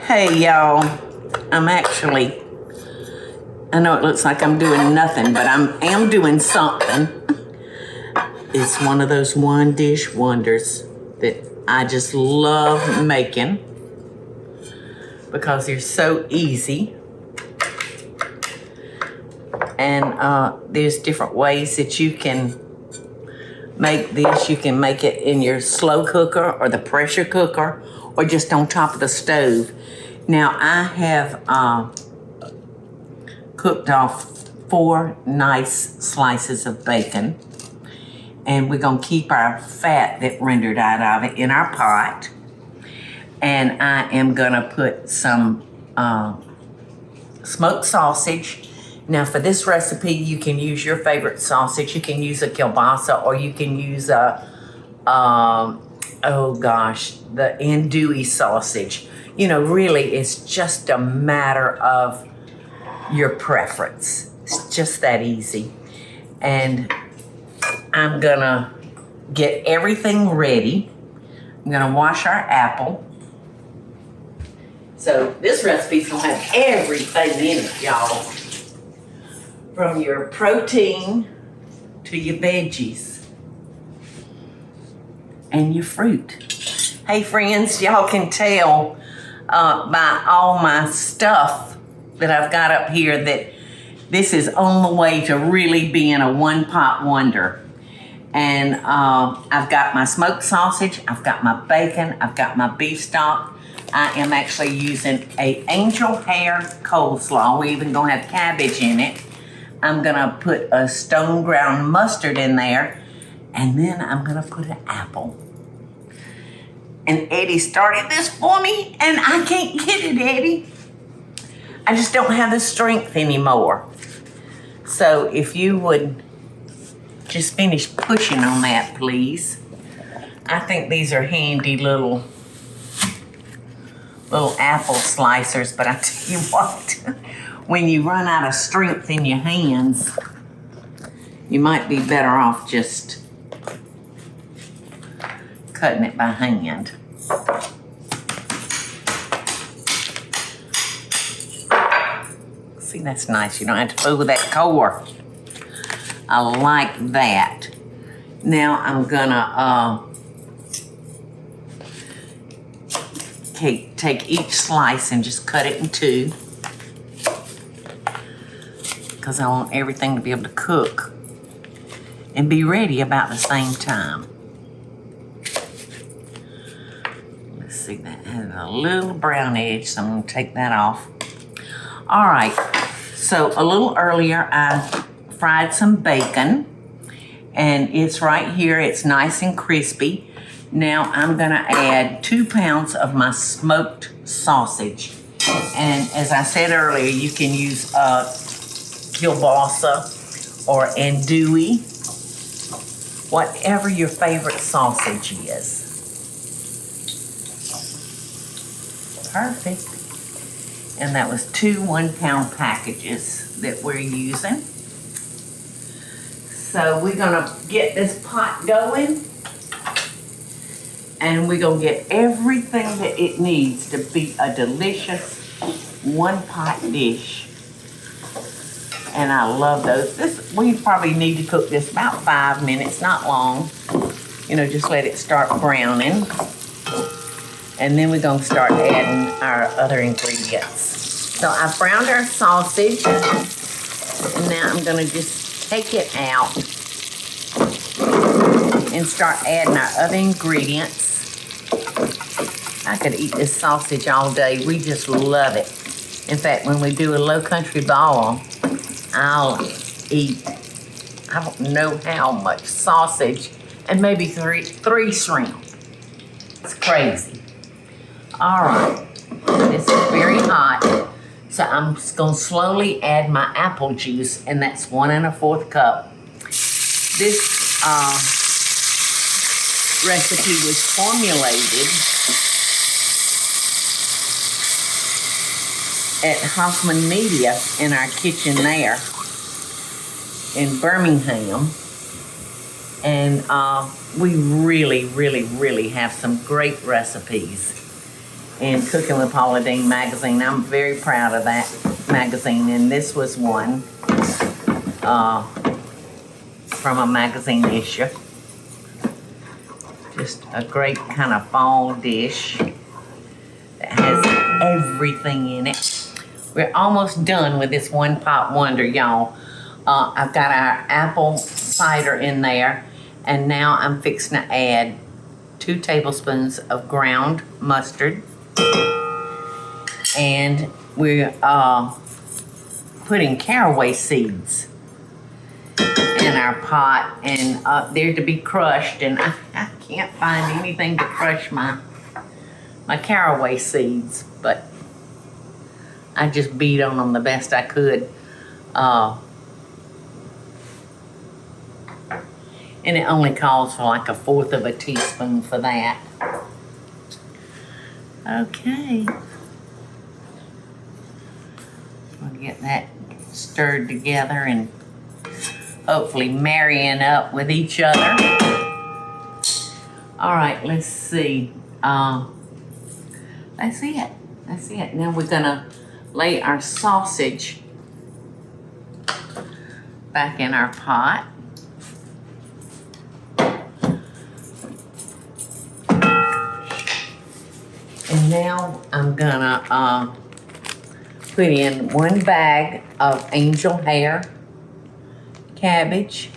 Hey y'all, I know it looks like I'm doing nothing, but I am doing something. It's one of those one dish wonders that I just love making because they're so easy. And there's different ways that you can make this. You can make it in your slow cooker or the pressure cooker or just on top of the stove. Now I have cooked off 4 nice slices of bacon, and we're gonna keep our fat that rendered out of it in our pot. And I am gonna put some smoked sausage. Now for this recipe, you can use your favorite sausage. You can use a kielbasa, or you can use the andouille sausage. You know, really, it's just a matter of your preference. It's just that easy. And I'm gonna get everything ready. I'm gonna wash our apple. So this recipe's gonna have everything in it, y'all. From your protein to your veggies and your fruit. Hey friends, y'all can tell by all my stuff that I've got up here that this is on the way to really being a one-pot wonder. And I've got my smoked sausage, I've got my bacon, I've got my beef stock. I am actually using a angel hair coleslaw. We're even gonna have cabbage in it. I'm gonna put a stone ground mustard in there, and then I'm gonna put an apple. And Eddie started this for me, and I can't get it, Eddie. I just don't have the strength anymore. So if you would just finish pushing on that, please. I think these are handy little apple slicers, but I tell you what, when you run out of strength in your hands, you might be better off just cutting it by hand. See, that's nice. You don't have to fool with that core. I like that. Now I'm gonna take each slice and just cut it in 2, because I want everything to be able to cook and be ready about the same time. Let's see, that has a little brown edge, so I'm gonna take that off. All right, so a little earlier I fried some bacon, and it's right here. It's nice and crispy. Now I'm gonna add 2 pounds of my smoked sausage. And as I said earlier, you can use kielbasa or andouille, whatever your favorite sausage is. Perfect. And that was 2 1-pound packages that we're using. So we're gonna get this pot going, and we're gonna get everything that it needs to be a delicious one-pot dish. And I love those. We probably need to cook this about 5 minutes, not long. You know, just let it start browning. And then we're gonna start adding our other ingredients. So I browned our sausage, and now I'm gonna just take it out and start adding our other ingredients. I could eat this sausage all day. We just love it. In fact, when we do a low country ball, I'll eat, I don't know how much sausage, and maybe three shrimp. It's crazy. All right, this is very hot. So I'm just gonna slowly add my apple juice, and that's 1 1/4 cup. This recipe was formulated at Hoffman Media in our kitchen there in Birmingham. And we really have some great recipes. in Cooking with Paula Deen magazine. I'm very proud of that magazine, and this was one from a magazine issue. Just a great kind of fall dish that has everything in it. We're almost done with this one pot wonder, y'all. I've got our apple cider in there, and now I'm fixing to add 2 tablespoons of ground mustard, and we're putting caraway seeds in our pot, and they're to be crushed, and I can't find anything to crush my caraway seeds, but I just beat on them the best I could. And it only calls for like 1/4 of a teaspoon for that. Okay. We'll get that stirred together and hopefully marrying up with each other. All right, let's see. That's it. That's it. Now we're gonna lay our sausage back in our pot. And now I'm gonna put in 1 bag of angel hair cabbage.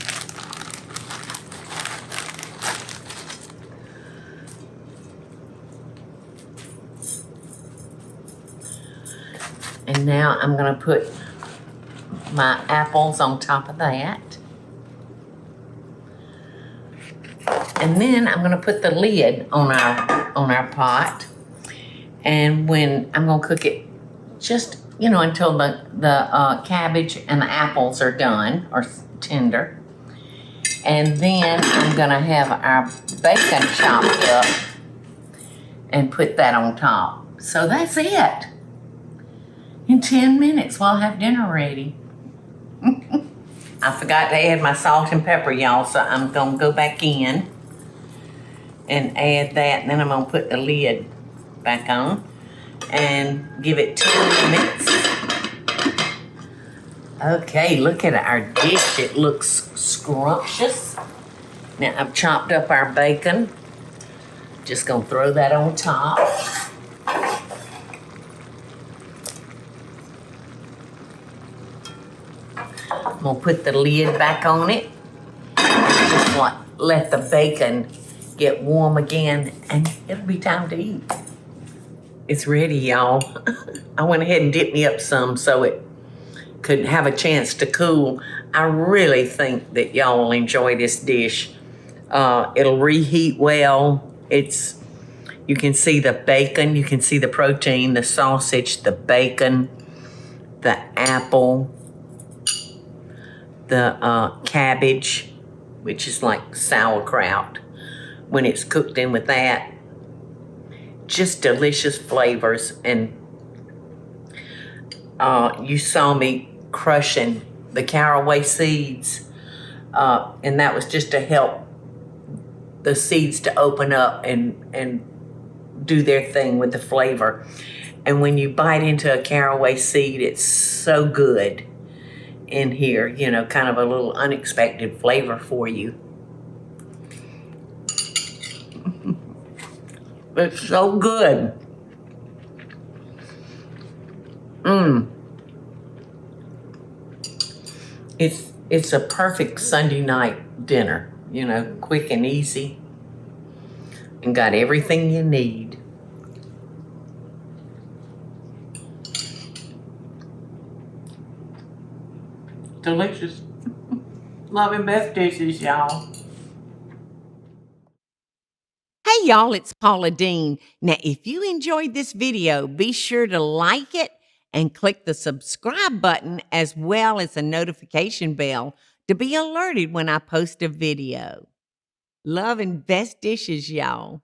And now I'm gonna put my apples on top of that. And then I'm gonna put the lid on our pot. And when I'm gonna cook it just, until the cabbage and the apples are done or tender. And then I'm gonna have our bacon chopped up and put that on top. So that's it. In 10 minutes, we'll have dinner ready. I forgot to add my salt and pepper, y'all, so I'm gonna go back in and add that, and then I'm gonna put the lid back on and give it 10 minutes. Okay, look at our dish. It looks scrumptious. Now I've chopped up our bacon. Just gonna throw that on top. I'm gonna put the lid back on it. Just let the bacon get warm again, and it'll be time to eat. It's ready, y'all. I went ahead and dipped me up some so it could have a chance to cool. I really think that y'all will enjoy this dish. It'll reheat well. You can see the bacon, you can see the protein, the sausage, the bacon, the apple, the cabbage, which is like sauerkraut when it's cooked in with that. Just delicious flavors. And you saw me crushing the caraway seeds, and that was just to help the seeds to open up and do their thing with the flavor. And when you bite into a caraway seed, it's so good in here, kind of a little unexpected flavor for you. It's so good. It's a perfect Sunday night dinner, quick and easy, and got everything you need. Delicious. Loving best dishes, y'all. Hey y'all, it's Paula Deen. Now, if you enjoyed this video, be sure to like it and click the subscribe button as well as the notification bell to be alerted when I post a video. Love and best dishes, y'all.